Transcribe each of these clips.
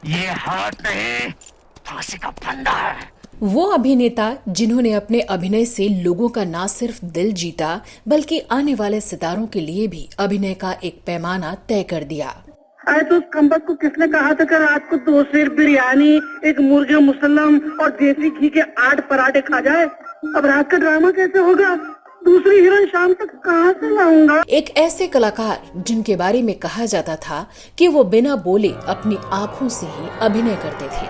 ये हाथ नहीं, फांसी का फंदा है। वो अभिनेता जिन्होंने अपने अभिनय से लोगों का न सिर्फ दिल जीता बल्कि आने वाले सितारों के लिए भी अभिनय का एक पैमाना तय कर दिया। अरे तो उस कम्बख्त को किसने कहा था कि रात को 2 सेर बिरयानी, एक मुर्गा मुसल्लम और देसी घी के 8 पराठे खा जाए। अब रात का ड्रामा कैसे होगा? दूसरी हीरोइन शाम तक कहाँ से लाऊंगा? एक ऐसे कलाकार जिनके बारे में कहा जाता था कि वो बिना बोले अपनी आंखों से ही अभिनय करते थे।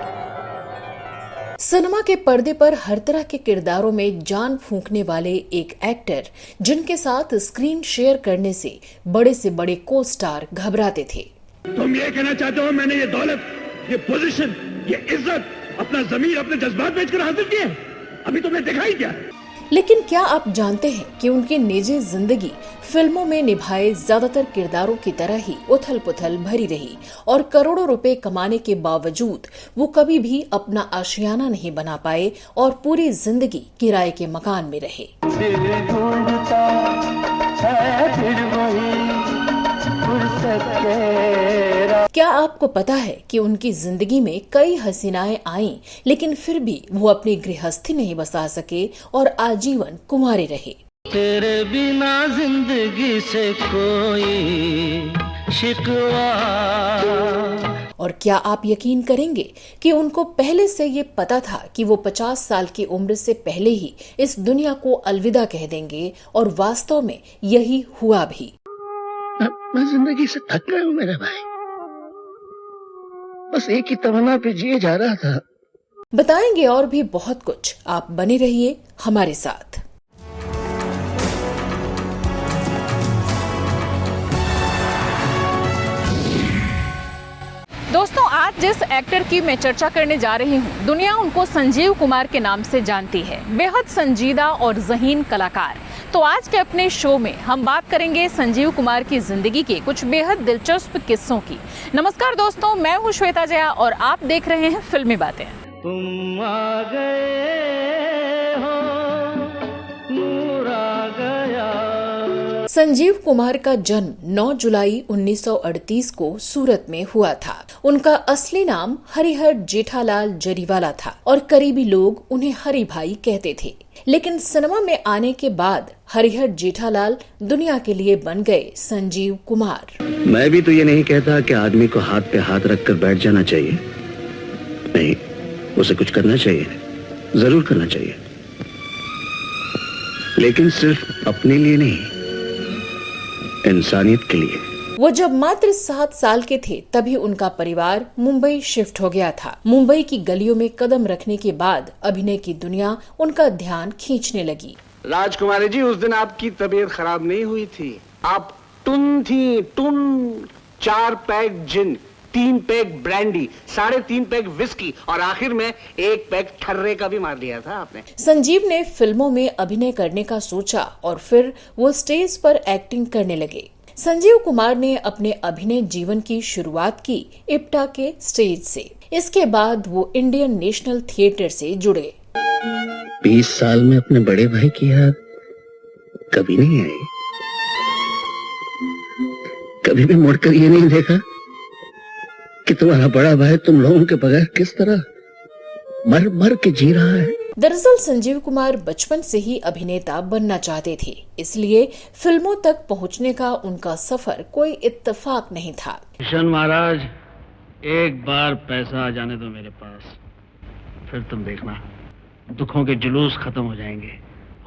सिनेमा के पर्दे पर हर तरह के किरदारों में जान फूंकने वाले एक एक्टर जिनके साथ स्क्रीन शेयर करने से बड़े को स्टार घबराते थे। तुम ये कहना चाहते हो मैंने ये दौलत, ये पोजीशन, ये इज्जत अपना जमीर, अपने जज्बात बेचकर हासिल किए? अभी तुमने देखा ही क्या? लेकिन क्या आप जानते हैं कि उनकी निजी जिंदगी फिल्मों में निभाए ज्यादातर किरदारों की तरह ही उथल पुथल भरी रही और करोड़ों रुपए कमाने के बावजूद वो कभी भी अपना आशियाना नहीं बना पाए और पूरी जिंदगी किराए के मकान में रहे। क्या आपको पता है कि उनकी जिंदगी में कई हसीनाएं आईं, लेकिन फिर भी वो अपनी गृहस्थी नहीं बसा सके और आजीवन कुंवारे रहे। तेरे बिना जिंदगी से कोई शिकवा। और क्या आप यकीन करेंगे कि उनको पहले से ये पता था कि वो 50 साल की उम्र से पहले ही इस दुनिया को अलविदा कह देंगे, और वास्तव में यही हुआ भी। मैं जिंदगी से थक गया हूँ मेरे भाई, बस एक ही तमन्ना पे जिए जा रहा था। बताएंगे और भी बहुत कुछ, आप बने रहिए हमारे साथ। दोस्तों, आज जिस एक्टर की मैं चर्चा करने जा रही हूँ, दुनिया उनको संजीव कुमार के नाम से जानती है। बेहद संजीदा और ज़हीन कलाकार। तो आज के अपने शो में हम बात करेंगे संजीव कुमार की जिंदगी के कुछ बेहद दिलचस्प किस्सों की। नमस्कार दोस्तों, मैं हूँ श्वेता जया और आप देख रहे हैं फिल्मी बातें। तुम आ गए हो, नूर आ गया। संजीव कुमार का जन्म 9 जुलाई 1938 को सूरत में हुआ था। उनका असली नाम हरिहर जेठालाल जरीवाला था और करीबी लोग उन्हें हरि भाई कहते थे। लेकिन सिनेमा में आने के बाद हरिहर जेठालाल दुनिया के लिए बन गए संजीव कुमार। मैं भी तो ये नहीं कहता कि आदमी को हाथ पे हाथ रखकर बैठ जाना चाहिए, नहीं, उसे कुछ करना चाहिए, जरूर करना चाहिए, लेकिन सिर्फ अपने लिए नहीं, इंसानियत के लिए। वो जब मात्र 7 साल के थे तभी उनका परिवार मुंबई शिफ्ट हो गया था। मुंबई की गलियों में कदम रखने के बाद अभिनय की दुनिया उनका ध्यान खींचने लगी। राजकुमारी जी, उस दिन आपकी तबीयत खराब नहीं हुई थी, आप टुन थी, टुन। 4 पैक जिन, 3 पैक ब्रांडी, 3.5 पैक विस्की और आखिर में 1 पैक ठर्रे का भी मार लिया था आपने। संजीव ने फिल्मों में अभिनय करने का सोचा और फिर वो स्टेज पर एक्टिंग करने लगे। संजीव कुमार ने अपने अभिनय जीवन की शुरुआत की इप्टा के स्टेज से। इसके बाद वो इंडियन नेशनल थिएटर से जुड़े। 20 साल में अपने बड़े भाई की याद कभी नहीं आई, कभी भी मुड़कर ये नहीं देखा कि तुम्हारा बड़ा भाई तुम लोगों के बगैर किस तरह मर मर के जी रहा है। दरअसल संजीव कुमार बचपन से ही अभिनेता बनना चाहते थे, इसलिए फिल्मों तक पहुंचने का उनका सफर कोई इत्तेफाक नहीं था। किशन महाराज, एक बार पैसा आ जाने दो मेरे पास, फिर तुम देखना दुखों के जुलूस खत्म हो जाएंगे,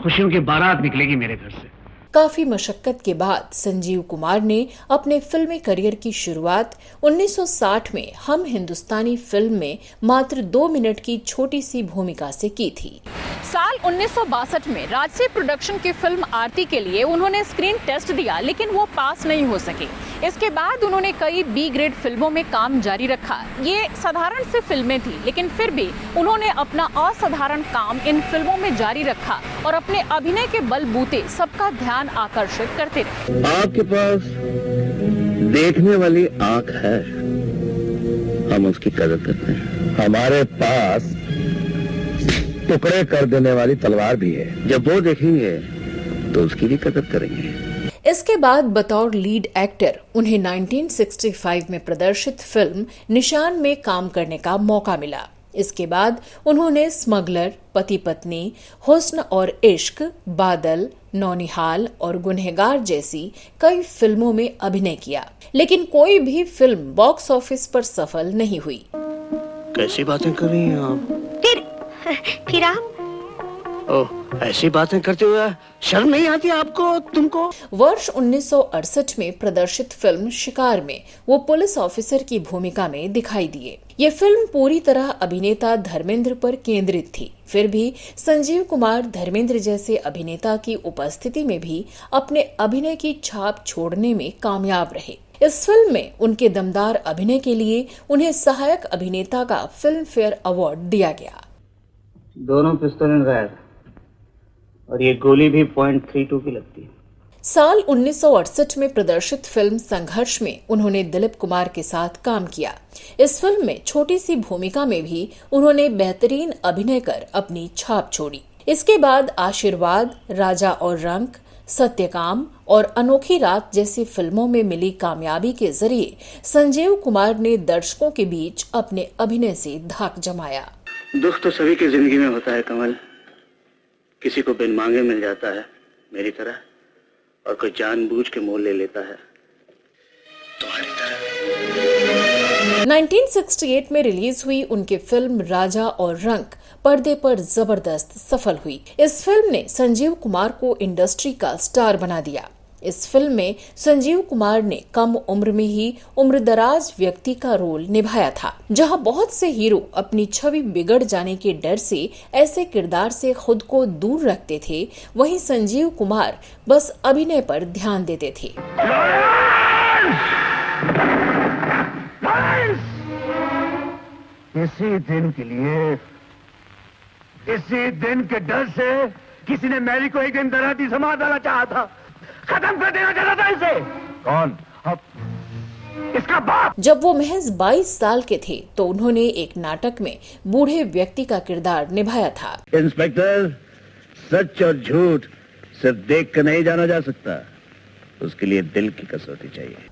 खुशियों की बारात निकलेगी मेरे घर से। काफी मशक्कत के बाद संजीव कुमार ने अपने फिल्मी करियर की शुरुआत 1960 में हम हिंदुस्तानी फिल्म में मात्र 2 मिनट की छोटी सी भूमिका से की थी। साल 1962 में राजसी प्रोडक्शन की फिल्म आरती के लिए उन्होंने स्क्रीन टेस्ट दिया, लेकिन वो पास नहीं हो सके। इसके बाद उन्होंने कई बी ग्रेड फिल्मों में काम जारी रखा। ये साधारण सी फिल्में थी, लेकिन फिर भी उन्होंने अपना असाधारण काम इन फिल्मों में जारी रखा और अपने अभिनय के बलबूते सबका ध्यान आकर्षित करते रहे। आपके पास देखने वाली आंख है, हम उसकी कदर करते हैं। हमारे पास टुकड़े कर देने वाली तलवार भी है, जब वो देखेंगे तो उसकी भी कदर करेंगे। इसके बाद बतौर लीड एक्टर उन्हें 1965 में प्रदर्शित फिल्म निशान में काम करने का मौका मिला। इसके बाद उन्होंने स्मगलर, पति पत्नी, हुस्न और इश्क, बादल, नौनिहाल और गुनहगार जैसी कई फिल्मों में अभिनय किया, लेकिन कोई भी फिल्म बॉक्स ऑफिस पर सफल नहीं हुई। कैसी बातें कर रही हैं आप? फिर आप ओह, ऐसी बातें करते हुए शर्म नहीं आती आपको, तुमको? वर्ष 1968 में प्रदर्शित फिल्म शिकार में वो पुलिस ऑफिसर की भूमिका में दिखाई दिए। ये फिल्म पूरी तरह अभिनेता धर्मेंद्र पर केंद्रित थी। फिर भी संजीव कुमार धर्मेंद्र जैसे अभिनेता की उपस्थिति में भी अपने अभिनय की छाप छोड़ने में कामयाब रहे। इस फिल्म में उनके दमदार अभिनय के लिए उन्हें सहायक अभिनेता का फिल्म फेयर अवार्ड दिया गया। दोनों पिस्तौलें गायब और ये गोली भी .32 की लगती है। साल 1968 में प्रदर्शित फिल्म संघर्ष में उन्होंने दिलीप कुमार के साथ काम किया। इस फिल्म में छोटी सी भूमिका में भी उन्होंने बेहतरीन अभिनय कर अपनी छाप छोड़ी। इसके बाद आशीर्वाद, राजा और रंक, सत्यकाम और अनोखी रात जैसी फिल्मों में मिली कामयाबी के जरिए संजीव कुमार ने दर्शकों के बीच अपने अभिनय से धाक जमाया। दुख तो सभी की जिंदगी में होता है कमल। किसी को बिन मांगे मिल जाता है मेरी तरह, और कोई जानबूझ के मोल ले लेता है तुम्हारी तरह। 1968 में रिलीज हुई उनकी फिल्म राजा और रंक पर्दे पर जबरदस्त सफल हुई। इस फिल्म ने संजीव कुमार को इंडस्ट्री का स्टार बना दिया। इस फिल्म में संजीव कुमार ने कम उम्र में ही उम्रदराज व्यक्ति का रोल निभाया था। जहां बहुत से हीरो अपनी छवि बिगड़ जाने के डर से ऐसे किरदार से खुद को दूर रखते थे, वहीं संजीव कुमार बस अभिनय पर ध्यान देते थे। इसी दिन के लिए, इसी दिन के डर से किसी ने मैरी को एक दिन दराती समा डाला चाहा था, खत्म कर देना चाहता था इसे। कौन? अब इसका बाप। जब वो महज 22 साल के थे तो उन्होंने एक नाटक में बूढ़े व्यक्ति का किरदार निभाया था। इंस्पेक्टर, सच और झूठ सिर्फ देख कर नहीं जाना जा सकता, उसके लिए दिल की कसौटी चाहिए।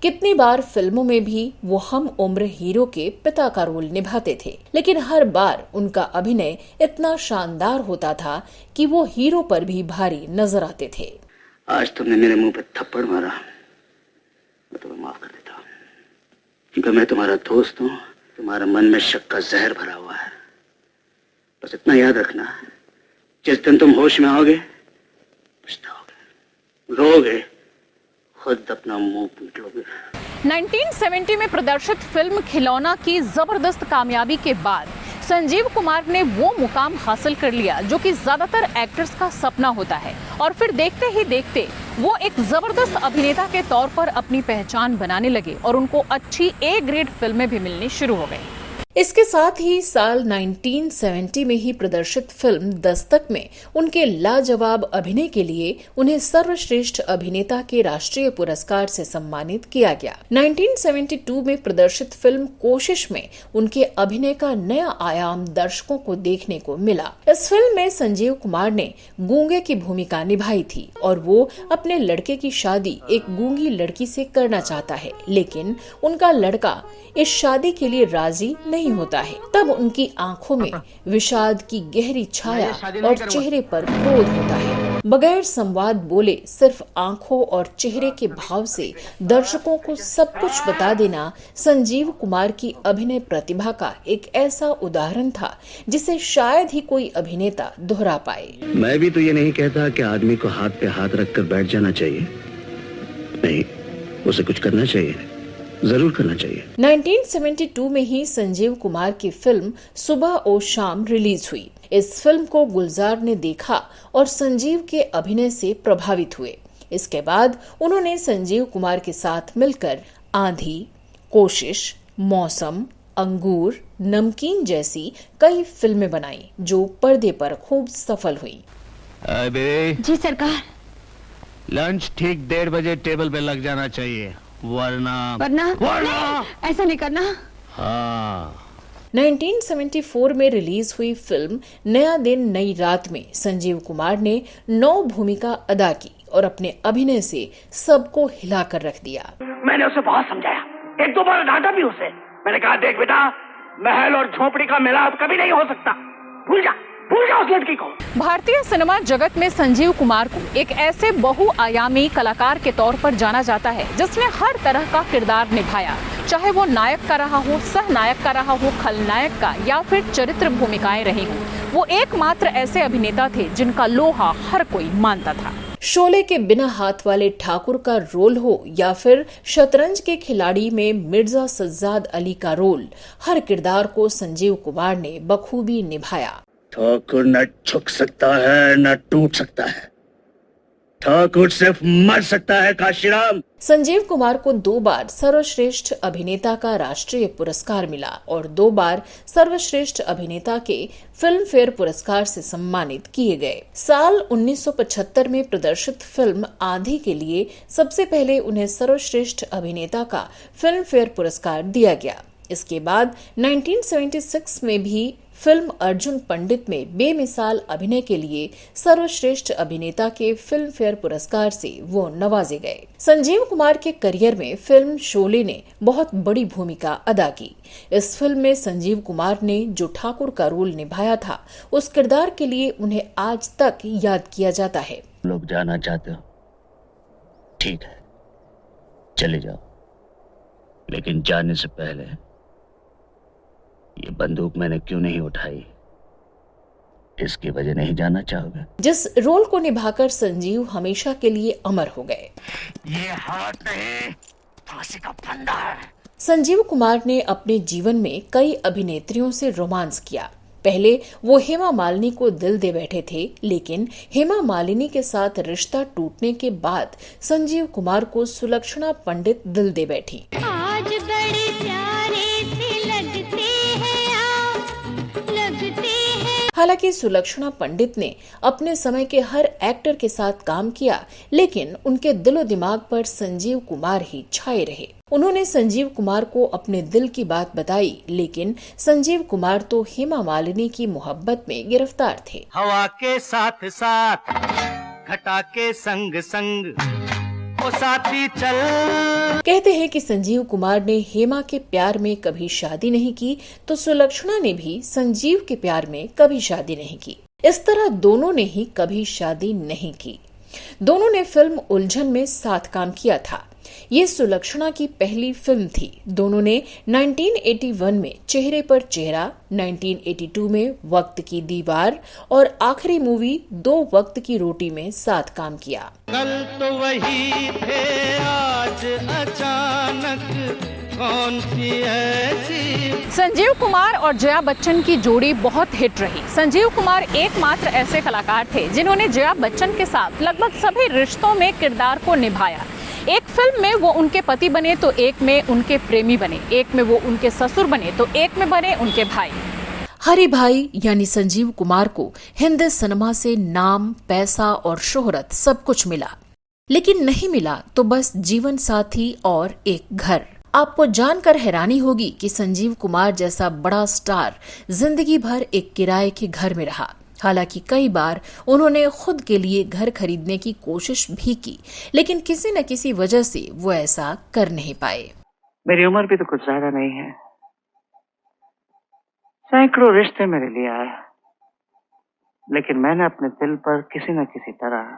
कितनी बार फिल्मों में भी वो हम उम्र हीरो के पिता का रोल निभाते थे, लेकिन हर बार उनका अभिनय इतना शानदार होता था कि वो हीरो पर भी भारी नजर आते थे। आज तुमने मेरे मुंह पे थप्पड़ मारा, मैं तुम्हें माफ कर देता हूँ, क्योंकि मैं तुम्हारा दोस्त हूँ। तुम्हारे मन में शक का जहर भरा हुआ है। बस इतना याद रखना, जिस दिन तुम होश में आओगे पछताओगे, रोगे, खुद अपना मुंह पीट लोगे। 1970 में प्रदर्शित फिल्म खिलौना की जबरदस्त कामयाबी के बाद संजीव कुमार ने वो मुकाम हासिल कर लिया जो कि ज्यादातर एक्टर्स का सपना होता है, और फिर देखते ही देखते वो एक जबरदस्त अभिनेता के तौर पर अपनी पहचान बनाने लगे और उनको अच्छी ए ग्रेड फिल्में भी मिलनी शुरू हो गई। इसके साथ ही साल 1970 में ही प्रदर्शित फिल्म दस्तक में उनके लाजवाब अभिनय के लिए उन्हें सर्वश्रेष्ठ अभिनेता के राष्ट्रीय पुरस्कार से सम्मानित किया गया। 1972 में प्रदर्शित फिल्म कोशिश में उनके अभिनय का नया आयाम दर्शकों को देखने को मिला। इस फिल्म में संजीव कुमार ने गूंगे की भूमिका निभाई थी और वो अपने लड़के की शादी एक गूंगी लड़की से करना चाहता है, लेकिन उनका लड़का इस शादी के लिए राजी नहीं होता है। तब उनकी आंखों में विषाद की गहरी छाया और चेहरे पर क्रोध होता है। बगैर संवाद बोले सिर्फ आंखों और चेहरे के भाव से दर्शकों को सब कुछ बता देना संजीव कुमार की अभिनय प्रतिभा का एक ऐसा उदाहरण था जिसे शायद ही कोई अभिनेता दोहरा पाए। मैं भी तो ये नहीं कहता कि आदमी को हाथ पे हाथ रखकर बैठ जाना चाहिए, नहीं, उसे कुछ करना चाहिए, जरूर करना चाहिए। 1972 में ही संजीव कुमार की फिल्म सुबह और शाम रिलीज हुई। इस फिल्म को गुलजार ने देखा और संजीव के अभिनय से प्रभावित हुए। इसके बाद उन्होंने संजीव कुमार के साथ मिलकर आंधी, कोशिश, मौसम, अंगूर, नमकीन जैसी कई फिल्में बनाई जो पर्दे पर खूब सफल हुई। जी सरकार। लंच ठीक 1:30 बजे टेबल पे लग जाना चाहिए, वरना नहीं, ऐसा नहीं करना। हाँ। 1974 में रिलीज हुई फिल्म नया दिन नई रात में संजीव कुमार ने 9 भूमिका अदा की और अपने अभिनय से सबको हिलाकर रख दिया। मैंने उसे बहुत समझाया, 1-2 बार डांटा भी उसे। मैंने कहा, देख बेटा, महल और झोपड़ी का मिलाप कभी नहीं हो सकता, भूल जा उस लड़की को। भारतीय सिनेमा जगत में संजीव कुमार को एक ऐसे बहुआयामी कलाकार के तौर पर जाना जाता है जिसने हर तरह का किरदार निभाया, चाहे वो नायक का रहा हो, सहनायक का रहा हो, खलनायक का या फिर चरित्र भूमिकाएं रही हों। वो एकमात्र ऐसे अभिनेता थे जिनका लोहा हर कोई मानता था। शोले के बिना हाथ वाले ठाकुर का रोल हो या फिर शतरंज के खिलाड़ी में मिर्जा सज्जाद अली का रोल, हर किरदार को संजीव कुमार ने बखूबी निभाया। ठाकुर न झुक सकता है न टूट सकता है, ठाकुर सिर्फ मर सकता है काशीराम। संजीव कुमार को 2 बार सर्वश्रेष्ठ अभिनेता का राष्ट्रीय पुरस्कार मिला और 2 बार सर्वश्रेष्ठ अभिनेता के फिल्म फेयर पुरस्कार से सम्मानित किए गए। साल 1975 में प्रदर्शित फिल्म आंधी के लिए सबसे पहले उन्हें सर्वश्रेष्ठ अभिनेता का फिल्म फेयर पुरस्कार दिया गया। इसके बाद 1976 में भी फिल्म अर्जुन पंडित में बेमिसाल अभिनय के लिए सर्वश्रेष्ठ अभिनेता के फिल्म फेयर पुरस्कार से वो नवाजे गए। संजीव कुमार के करियर में फिल्म शोले ने बहुत बड़ी भूमिका अदा की। इस फिल्म में संजीव कुमार ने जो ठाकुर का रोल निभाया था, उस किरदार के लिए उन्हें आज तक याद किया जाता है। लोग जाना चाहते हो, ठीक है, चले जाओ, लेकिन जाने से पहले ये बंदूक मैंने क्यों नहीं उठाई, इसकी वजह नहीं जानना चाहोगे? जिस रोल को निभाकर संजीव हमेशा के लिए अमर हो गए। ये हाथ नहीं, फांसी का फंदा है। संजीव कुमार ने अपने जीवन में कई अभिनेत्रियों से रोमांस किया। पहले वो हेमा मालिनी को दिल दे बैठे थे, लेकिन हेमा मालिनी के साथ रिश्ता टूटने के बाद संजीव कुमार को सुलक्षणा पंडित दिल दे बैठी। आज बड़े प्यारे से लगते हैं आप, लगते हैं। हालांकि सुलक्षणा पंडित ने अपने समय के हर एक्टर के साथ काम किया, लेकिन उनके दिलो दिमाग पर संजीव कुमार ही छाए रहे। उन्होंने संजीव कुमार को अपने दिल की बात बताई, लेकिन संजीव कुमार तो हेमा मालिनी की मोहब्बत में गिरफ्तार थे। हवा के साथ साथ, घटा के संग संग, ओ साथी चल। कहते हैं कि संजीव कुमार ने हेमा के प्यार में कभी शादी नहीं की, तो सुलक्षणा ने भी संजीव के प्यार में कभी शादी नहीं की। इस तरह दोनों ने ही कभी शादी नहीं की। दोनों ने फिल्म उलझन में साथ काम किया था। ये सुलक्षणा की पहली फिल्म थी। दोनों ने 1981 में चेहरे पर चेहरा, 1982 में वक्त की दीवार और आखिरी मूवी 2 वक्त की रोटी में साथ काम किया। कल तो वही थे, आज अचानक कौन सी ऐसी। संजीव कुमार और जया बच्चन की जोड़ी बहुत हिट रही। संजीव कुमार एकमात्र ऐसे कलाकार थे जिन्होंने जया बच्चन के साथ लगभग सभी रिश्तों में किरदार को निभाया। एक फिल्म में वो उनके पति बने तो एक में उनके प्रेमी बने, एक में वो उनके ससुर बने तो एक में बने उनके भाई। हरि भाई यानी संजीव कुमार को हिंदी सिनेमा से नाम, पैसा और शोहरत सब कुछ मिला, लेकिन नहीं मिला तो बस जीवन साथी और एक घर। आपको जानकर हैरानी होगी कि संजीव कुमार जैसा बड़ा स्टार जिंदगी भर एक किराए के घर में रहा। हालांकि कई बार उन्होंने खुद के लिए घर खरीदने की कोशिश भी की, लेकिन किसी न किसी वजह से वो ऐसा कर नहीं पाए। मेरी उम्र भी तो कुछ ज्यादा नहीं है, सैकड़ों रिश्ते मेरे लिए आए, लेकिन मैंने अपने दिल पर किसी न किसी तरह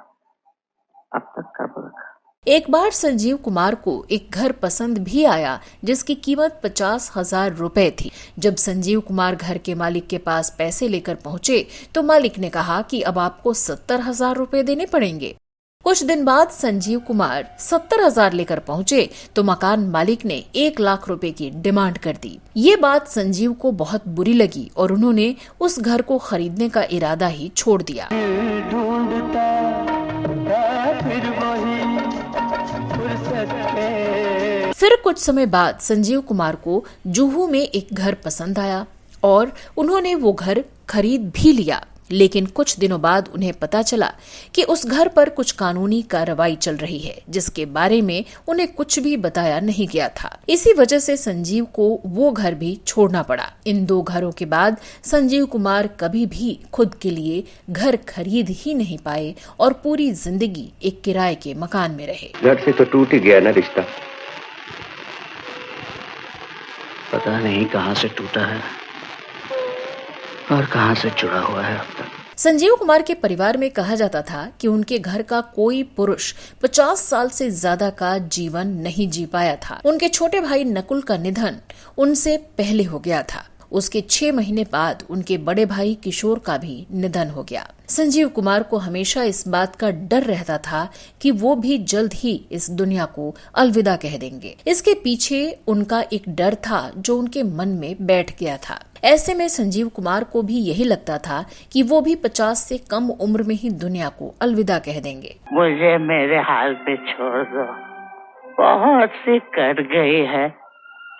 अब तक काबू रखा। एक बार संजीव कुमार को एक घर पसंद भी आया जिसकी कीमत 50,000 रुपए थी। जब संजीव कुमार घर के मालिक के पास पैसे लेकर पहुंचे तो मालिक ने कहा कि अब आपको 70,000 रुपए देने पड़ेंगे। कुछ दिन बाद संजीव कुमार 70,000 लेकर पहुंचे तो मकान मालिक ने 1 लाख रुपए की डिमांड कर दी। ये बात संजीव को बहुत बुरी लगी और उन्होंने उस घर को खरीदने का इरादा ही छोड़ दिया। फिर कुछ समय बाद संजीव कुमार को जुहू में एक घर पसंद आया और उन्होंने वो घर खरीद भी लिया। लेकिन कुछ दिनों बाद उन्हें पता चला कि उस घर पर कुछ कानूनी कार्रवाई चल रही है, जिसके बारे में उन्हें कुछ भी बताया नहीं गया था। इसी वजह से संजीव को वो घर भी छोड़ना पड़ा। इन 2 घरों के बाद संजीव कुमार कभी भी खुद के लिए घर खरीद ही नहीं पाए और पूरी जिंदगी एक किराए के मकान में रहे। घर से तो टूट ही गया ना रिश्ता। पता नहीं कहाँ से टूटा है और कहाँ से जुड़ा हुआ है अब तक। संजीव कुमार के परिवार में कहा जाता था कि उनके घर का कोई पुरुष 50 साल से ज्यादा का जीवन नहीं जी पाया था। उनके छोटे भाई नकुल का निधन उनसे पहले हो गया था। उसके 6 महीने बाद उनके बड़े भाई किशोर का भी निधन हो गया। संजीव कुमार को हमेशा इस बात का डर रहता था कि वो भी जल्द ही इस दुनिया को अलविदा कह देंगे। इसके पीछे उनका एक डर था जो उनके मन में बैठ गया था। ऐसे में संजीव कुमार को भी यही लगता था कि वो भी 50 से कम उम्र में ही दुनिया को अलविदा कह देंगे। मुझे मेरे हाल पे छोड़ दो, बहुत सी कट गई है,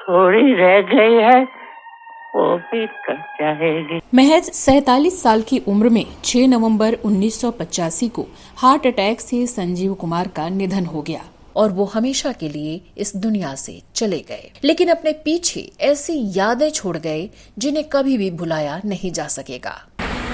थोड़ी रह गई है, वो भी कट जाएगी। महज 47 साल की उम्र में 6 नवंबर 1985 को हार्ट अटैक से संजीव कुमार का निधन हो गया और वो हमेशा के लिए इस दुनिया से चले गए। लेकिन अपने पीछे ऐसी यादें छोड़ गए जिन्हें कभी भी भुलाया नहीं जा सकेगा।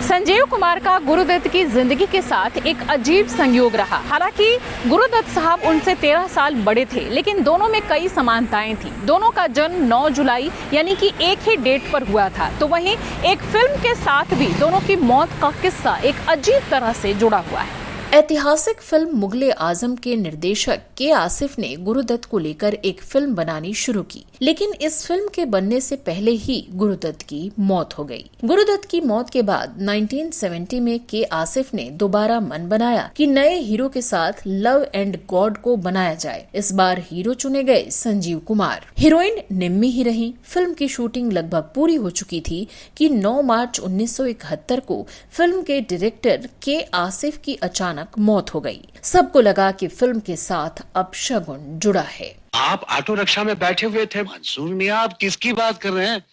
संजीव कुमार का गुरुदत्त की जिंदगी के साथ एक अजीब संयोग रहा। हालांकि गुरुदत्त साहब उनसे 13 साल बड़े थे, लेकिन दोनों में कई समानताएं थी। दोनों का जन्म 9 जुलाई यानी कि एक ही डेट पर हुआ था। तो वहीं एक फिल्म के साथ भी दोनों की मौत का किस्सा एक अजीब तरह से जुड़ा हुआ है। ऐतिहासिक फिल्म मुगले आजम के निर्देशक के आसिफ ने गुरुदत्त को लेकर एक फिल्म बनानी शुरू की, लेकिन इस फिल्म के बनने से पहले ही गुरुदत्त की मौत हो गई। गुरुदत्त की मौत के बाद 1970 में के आसिफ ने दोबारा मन बनाया कि नए हीरो के साथ लव एंड गॉड को बनाया जाए। इस बार हीरो चुने गए संजीव कुमार। हीरोइन निम्मी ही रही। फिल्म की शूटिंग लगभग पूरी हो चुकी थी कि 9 मार्च 1971 को फिल्म के डायरेक्टर के आसिफ की अचानक मौत हो गई। सबको लगा कि फिल्म के साथ अब शगुन जुड़ा है। आप ऑटो रिक्शा में बैठे हुए थे, मंसूर मियां, आप किसकी बात कर रहे हैं?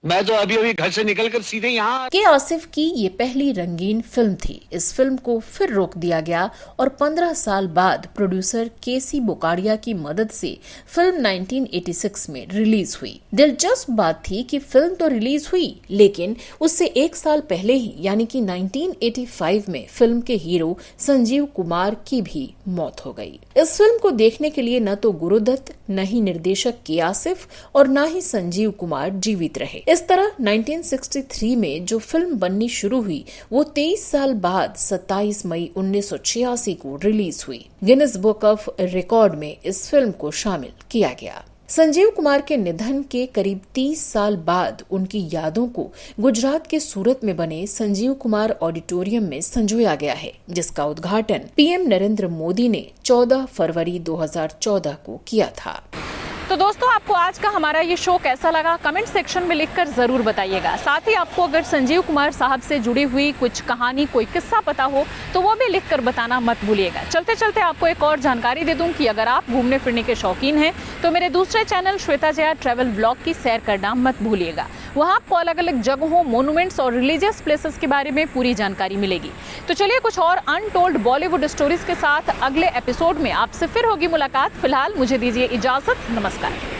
मैं तो अभी घर से निकलकर सीधे यहाँ। के आसिफ की ये पहली रंगीन फिल्म थी। इस फिल्म को फिर रोक दिया गया और 15 साल बाद प्रोड्यूसर केसी बोकाडिया की मदद से फिल्म 1986 में रिलीज हुई। दिलचस्प बात थी कि फिल्म तो रिलीज हुई, लेकिन उससे 1 साल पहले ही यानी कि 1985 में फिल्म के हीरो संजीव कुमार की भी मौत हो गई। इस फिल्म को देखने के लिए न तो गुरुदत्त, न ही निर्देशक के आसिफ और न ही संजीव कुमार जीवित रहे। इस तरह 1963 में जो फिल्म बननी शुरू हुई वो 23 साल बाद 27 मई 1986 को रिलीज हुई। गिनीज बुक ऑफ रिकॉर्ड में इस फिल्म को शामिल किया गया। संजीव कुमार के निधन के करीब 30 साल बाद उनकी यादों को गुजरात के सूरत में बने संजीव कुमार ऑडिटोरियम में संजोया गया है, जिसका उद्घाटन पीएम नरेंद्र मोदी ने 14 फरवरी 2014 को किया था। तो दोस्तों, आपको आज का हमारा ये शो कैसा लगा कमेंट सेक्शन में लिखकर जरूर बताइएगा। साथ ही आपको अगर संजीव कुमार साहब से जुड़ी हुई कुछ कहानी, कोई किस्सा पता हो तो वो भी लिखकर बताना मत भूलिएगा। चलते चलते आपको एक और जानकारी दे दूं कि अगर आप घूमने फिरने के शौकीन हैं तो मेरे दूसरे channel Shweta Jaya travel blog की सैर करना मत भूलिएगा। वहाँ आपको अलग अलग जगहों, मोन्यूमेंट्स और रिलीजियस प्लेसेस के बारे में पूरी जानकारी मिलेगी। तो चलिए कुछ और अनटोल्ड बॉलीवुड स्टोरीज के साथ अगले एपिसोड में आपसे फिर होगी मुलाकात। फिलहाल मुझे दीजिए इजाजत। नमस्कार।